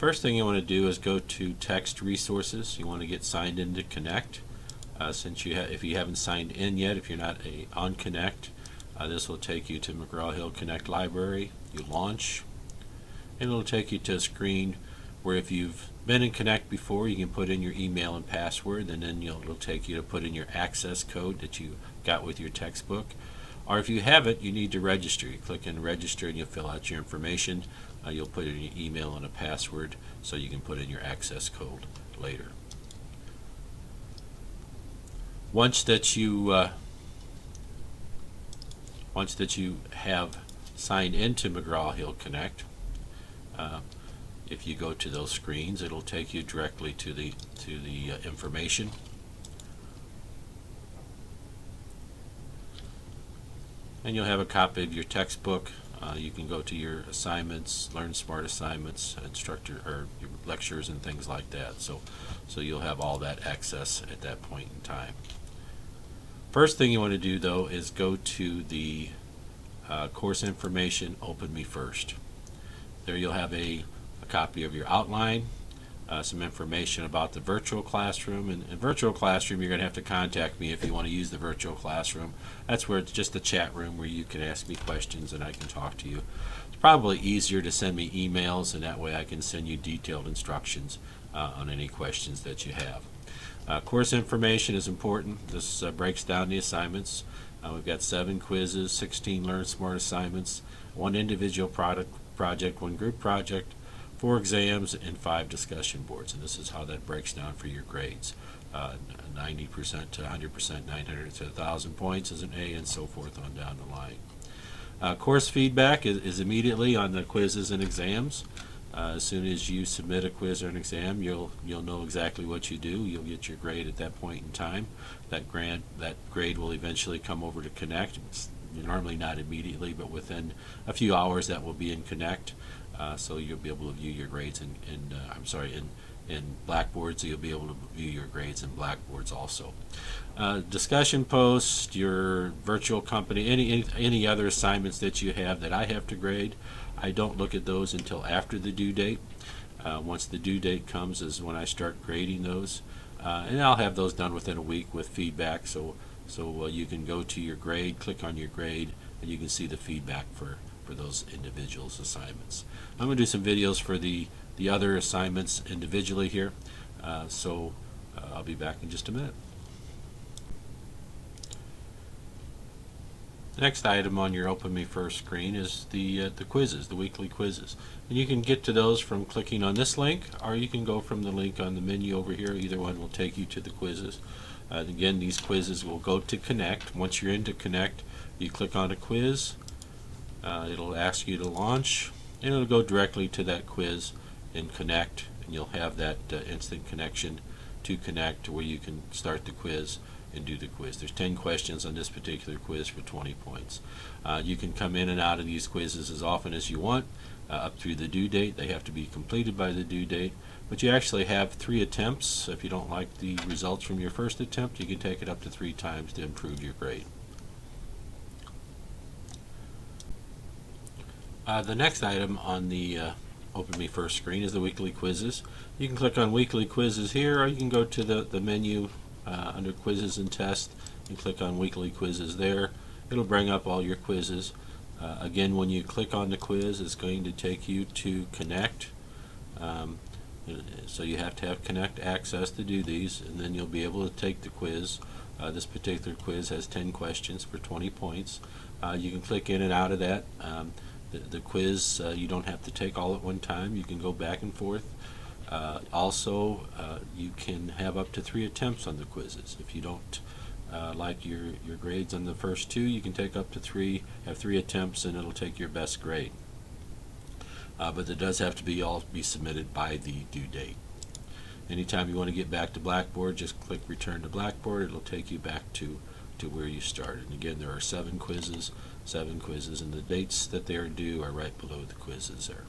First thing you want to do is go to Text Resources. You want to get signed in to Connect. If you haven't signed in yet, if you're not on Connect, this will take you to McGraw-Hill Connect Library. You launch, and it'll take you to a screen where if you've been in Connect before, you can put in your email and password, and then it'll take you to put in your access code that you got with your textbook. Or if you haven't, you need to register. You click in Register and you'll fill out your information. You'll put in your email and a password so you can put in your access code later. Once that you have signed into McGraw-Hill Connect, if you go to those screens, it'll take you directly to the information. And you'll have a copy of your textbook. You can go to your assignments, LearnSmart assignments, instructor or your lectures and things like that. So you'll have all that access at that point in time. First thing you want to do though is go to the course information, Open Me First. There you'll have a copy of your outline, some information about the virtual classroom. And in virtual classroom, you're going to have to contact me if you want to use the virtual classroom. That's where it's just a chat room where you can ask me questions and I can talk to you. It's probably easier to send me emails, and that way I can send you detailed instructions on any questions that you have. Course information is important. This breaks down the assignments. We've got 7 quizzes, 16 LearnSmart assignments, 1 individual project, 1 group project, 4 exams, and 5 discussion boards. And this is how that breaks down for your grades. 90% to 100%, 900 to 1,000 points is an A, and so forth on down the line. Course feedback is immediately on the quizzes and exams. As soon as you submit a quiz or an exam, you'll know exactly what you do. You'll get your grade at that point in time. That grade will eventually come over to Connect. It's normally not immediately, but within a few hours that will be in Connect. So you'll be able to view your grades in Blackboard, so you'll be able to view your grades in Blackboards also. Discussion posts, your virtual company, any other assignments that you have that I have to grade, I don't look at those until after the due date. Once the due date comes is when I start grading those, and I'll have those done within a week with feedback. So you can go to your grade, click on your grade, and you can see the feedback for those individuals assignments. I'm going to do some videos for the other assignments individually here, so I'll be back in just a minute. The next item on your Open Me First screen is the quizzes, the weekly quizzes. And you can get to those from clicking on this link, or you can go from the link on the menu over here. Either one will take you to the quizzes. Again, these quizzes will go to Connect. Once you're into Connect, you click on a quiz. It'll ask you to launch, and it'll go directly to that quiz in Connect, and you'll have that instant connection to Connect where you can start the quiz and do the quiz. There's 10 questions on this particular quiz for 20 points. You can come in and out of these quizzes as often as you want, up through the due date. They have to be completed by the due date, but you actually have 3 attempts. If you don't like the results from your first attempt, you can take it up to 3 times to improve your grade. The next item on the Open Me First screen is the weekly quizzes. You can click on weekly quizzes here, or you can go to the menu under quizzes and tests and click on weekly quizzes there. It'll bring up all your quizzes. Again, when you click on the quiz, it's going to take you to Connect. So you have to have Connect access to do these, and then you'll be able to take the quiz. This particular quiz has 10 questions for 20 points. You can click in and out of that. The quiz, you don't have to take all at one time. You can go back and forth. Also, you can have up to 3 attempts on the quizzes. If you don't like your grades on the first 2, you can take up to 3, have 3 attempts, and it'll take your best grade. But it does have to all be submitted by the due date. Anytime you want to get back to Blackboard, just click Return to Blackboard. It'll take you back to where you started. And again, there are 7 quizzes, and the dates that they are due are right below the quizzes there.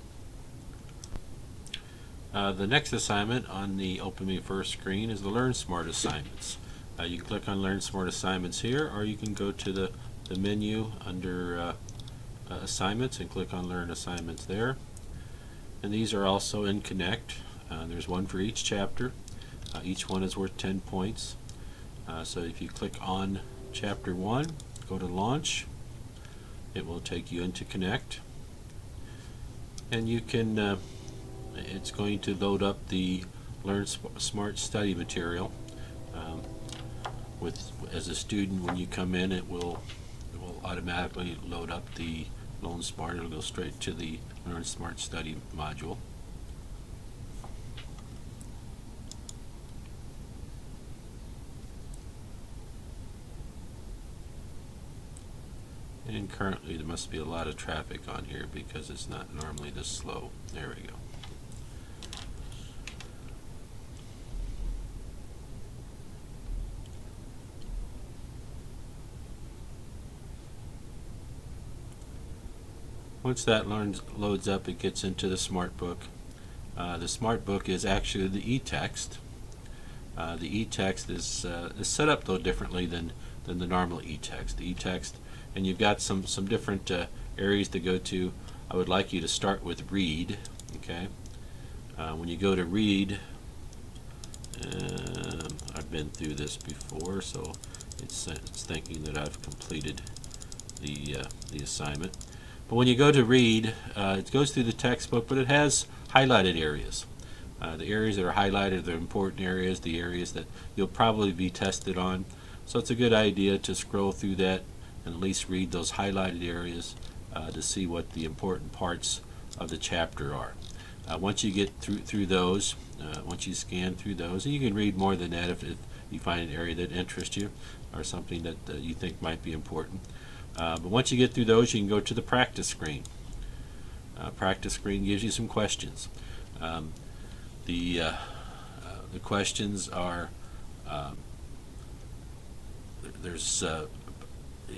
The next assignment on the Open Me First screen is the LearnSmart assignments. You can click on LearnSmart assignments here, or you can go to the menu under assignments and click on Learn Assignments there. And these are also in Connect. There's one for each chapter. Each one is worth 10 points. So if you click on Chapter 1, go to Launch, it will take you into Connect. And you can, it's going to load up the LearnSmart study material. As a student, when you come in, it will automatically load up the LearnSmart. It'll go straight to the LearnSmart study module. And currently there must be a lot of traffic on here because it's not normally this slow. There we go. Once that loads up, it gets into the Smart Book. The Smart Book is actually the e-text. The e-text is set up though differently than the normal e-text. The e-text, and you've got some different areas to go to. I would like you to start with Read. Okay. When you go to Read, I've been through this before, so it's thinking that I've completed the assignment. But when you go to Read, it goes through the textbook, but it has highlighted areas. The areas that are highlighted are the important areas, the areas that you'll probably be tested on. So it's a good idea to scroll through that and at least read those highlighted areas to see what the important parts of the chapter are. Once you get through those, once you scan through those, and you can read more than that if you find an area that interests you or something that you think might be important. But once you get through those, you can go to the practice screen. Practice screen gives you some questions. The questions are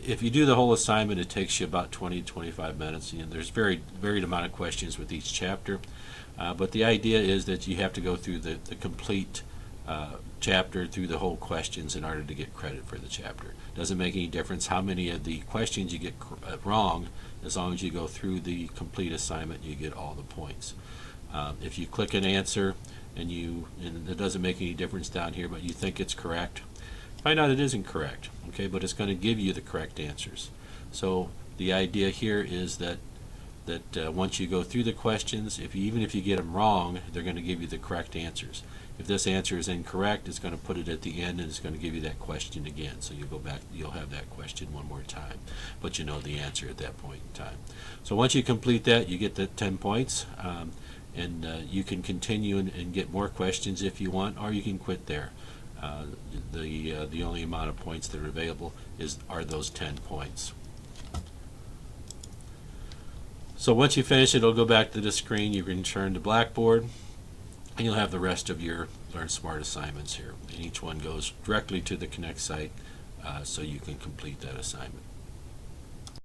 if you do the whole assignment, it takes you about 20 to 25 minutes. There's varied amount of questions with each chapter, but the idea is that you have to go through the complete chapter, through the whole questions in order to get credit for the chapter. Doesn't make any difference how many of the questions you get wrong, as long as you go through the complete assignment, you get all the points. If you click an answer and it doesn't make any difference down here, but you think it's correct, find out it isn't correct. Okay, but it's going to give you the correct answers. So the idea here is that once you go through the questions, even if you get them wrong, they're going to give you the correct answers. If this answer is incorrect, it's going to put it at the end and it's going to give you that question again. So you go back, you'll have that question one more time, but you know the answer at that point in time. So once you complete that, you get the 10 points, and you can continue and get more questions if you want, or you can quit there. The only amount of points that are available are those 10 points. So once you finish it, it'll go back to the screen. You can return to Blackboard, and you'll have the rest of your LearnSmart assignments here. And each one goes directly to the Connect site, so you can complete that assignment.